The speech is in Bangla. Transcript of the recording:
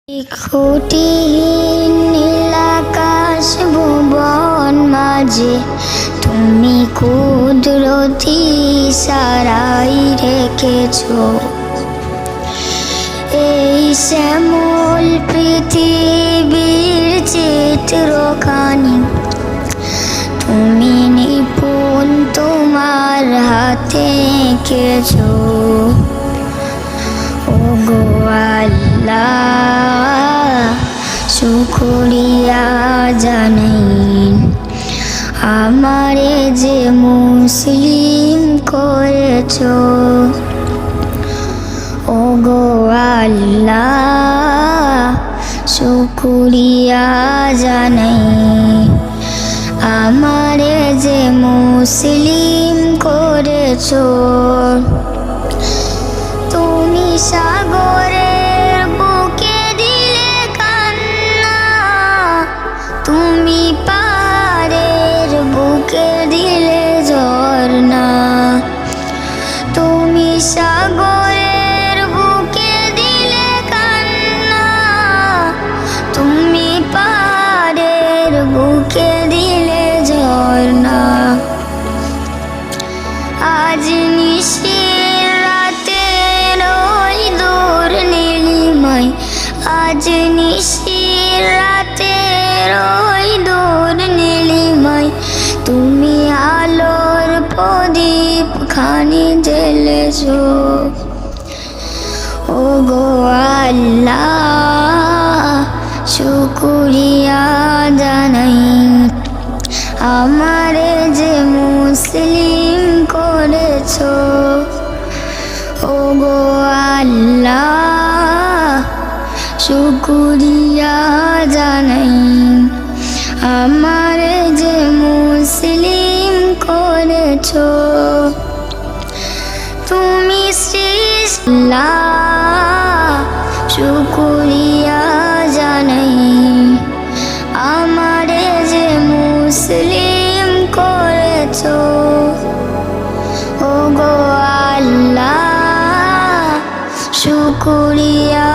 খুঁটিহীন নীলাকাশ ভুবন মাঝে তুমি কুদরতি সারাই রেখেছ। এই শ্যামল পৃথিবীর চিত্রখানি তুমি নিপুণ তোমার হাতে এঁকেছ। ওগো আল্লাহ, শুকরিয়া জানাই আমারে যে মুসলিম করেছ। ওগো আল্লাহ, শুকরিয়া জানাই আমারে যে মুসলিম করেছ। তুমি সাগরের বুকে দিলে কান্না, তুমি পাহাড়ের বুকে দিলে ঝর্ণা। তুমি সাগরের বুকে দিলে কান্না, তুমি পাহাড়ের বুকে দিলে ঝর্ণা। আজ নিশির রাতের ওই দূর নীলিমায়, আজ নিশির রাতের ওই দূর নীলিমায় তুমি আলোর প্রদীপ খানি জ্বেলেছ। ওগো আল্লাহ, শুকরিয়া জানাই আমারে যে মুসলিম করেছ। ওগো আল্লাহ, শুকরিয়া জানাই আমারে যে মুসলিম করেছ। তুমি সৃষ্টি, শুকরিয়া জানাই আমারে যে মুসলিম করেছ। ওগো আল্লাহ, শুকরিয়া